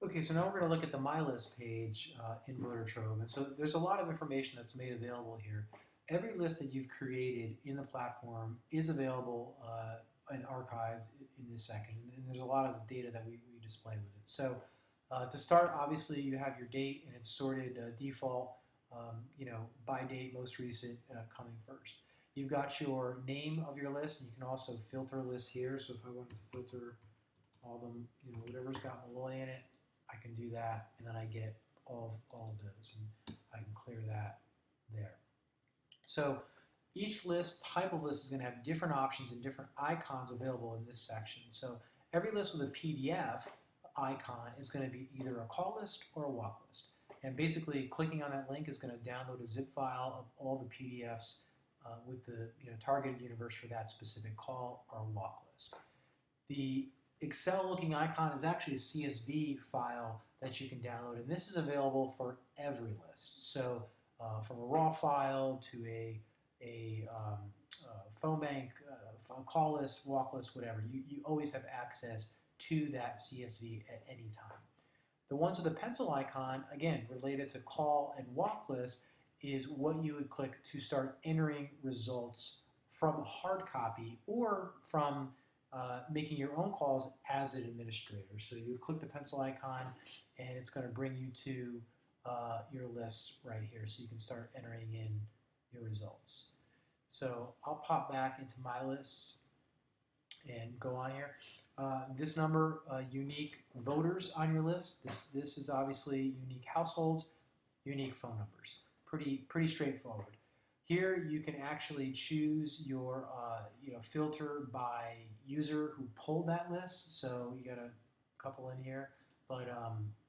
Okay, so now we're going to look at the My List page in VoterTrove. And so there's a lot of information that's made available here. Every list that you've created in the platform is available and archived in this section. And there's a lot of data that we display with it. So to start, obviously, you have your date, and it's sorted default, by date, most recent, coming first. You've got your name of your list, and you can also filter lists here. So if I wanted to filter all them, whatever's got Malloy in it, I can do that, and then I get all of those, and I can clear that there. So each type of list is going to have different options and different icons available in this section. So every list with a PDF icon is going to be either a call list or a walk list. And basically, clicking on that link is going to download a zip file of all the PDFs with the targeted universe for that specific call or walk list. The Excel-looking icon is actually a CSV file that you can download, and this is available for every list. So from a raw file to a phone bank, call list, walk list, whatever, you always have access to that CSV at any time. The ones with the pencil icon, again, related to call and walk list, is what you would click to start entering results from a hard copy or from making your own calls as an administrator. So you click the pencil icon, and it's going to bring you to your list right here, so you can start entering in your results. So I'll pop back into my lists and go on here. This number, unique voters on your list. This is obviously unique households, unique phone numbers. Pretty straightforward. Here you can actually choose your filter by user who pulled that list. So you got a couple in here, but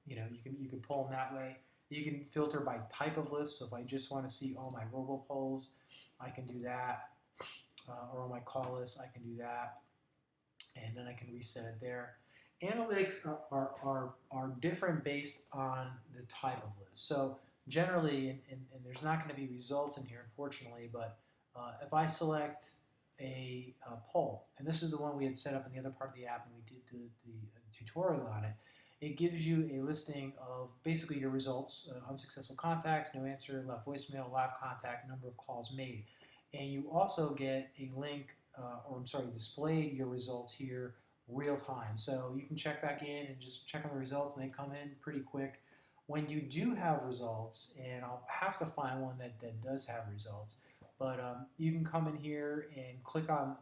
you can pull them that way. You can filter by type of list. So if I just want to see all my robopolls, I can do that, or all my call lists, I can do that, and then I can reset it there. Analytics are different based on the type of list. So generally, and there's not going to be results in here, unfortunately, but if I select a poll, and this is the one we had set up in the other part of the app, and we did the tutorial on it, it gives you a listing of basically your results: unsuccessful contacts, no answer, left voicemail, live contact, number of calls made. And you also get a link, displayed your results here real time. So you can check back in and just check on the results, and they come in pretty quick. When you do have results, and I'll have to find one that does have results, but you can come in here and click on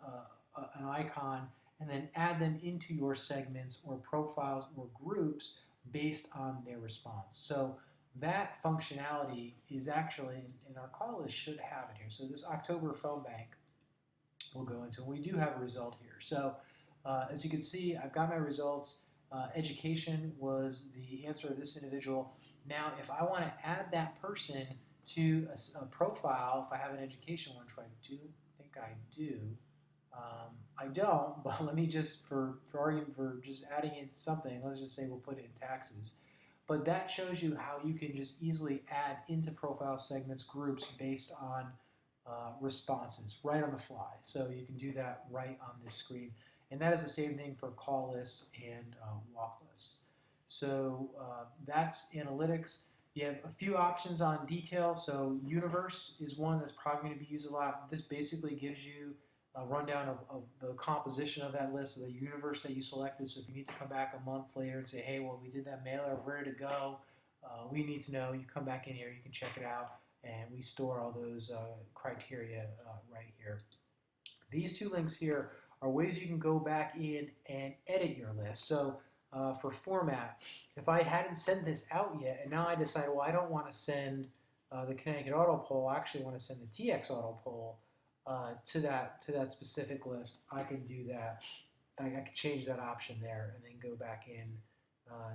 an icon and then add them into your segments or profiles or groups based on their response. So that functionality is actually, in our call list, should have it here. So this October phone bank we'll go into, and we do have a result here. So as you can see, I've got my results. Education was the answer of this individual. Now, if I want to add that person to a profile, if I have an education one, which I do think I do. I don't, but let me just, for argument, for just adding in something, let's just say we'll put it in taxes. But that shows you how you can just easily add into profile segments, groups based on responses right on the fly. So you can do that right on this screen. And that is the same thing for call lists and walk lists. So that's analytics. You have a few options on detail. So universe is one that's probably going to be used a lot. This basically gives you a rundown of the composition of that list, of the universe that you selected. So if you need to come back a month later and say, hey, well, we did that mailer, where did it go? We need to know. You come back in here, you can check it out, and we store all those criteria right here. These two links here are ways you can go back in and edit your list. So for format, if I hadn't sent this out yet, and now I decide, well, I don't want to send the Connecticut Auto Poll, I actually want to send the TX Auto Poll to that specific list, I can do that. I can change that option there and then go back in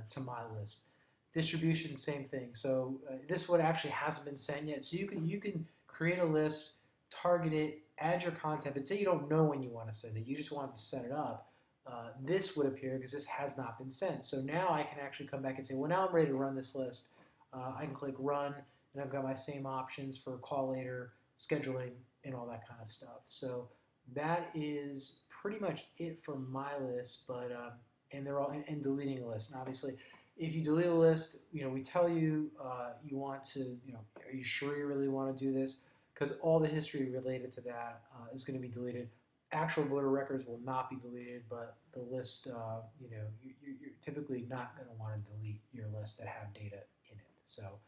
to my list. Distribution, same thing. So this one actually hasn't been sent yet. So you can create a list, target it, add your content, but say you don't know when you want to send it, you just want to set it up. This would appear because this has not been sent. So now I can actually come back and say, well, now I'm ready to run this list. I can click run, and I've got my same options for call later, scheduling, and all that kind of stuff. So that is pretty much it for my list, but and they're all and deleting a list. And obviously, If you delete a list, we tell you you want to, are you sure you really want to do this? Because all the history related to that is going to be deleted. Actual voter records will not be deleted, but the list, you're typically not going to want to delete your list that have data in it. So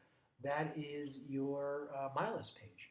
that is your My List page.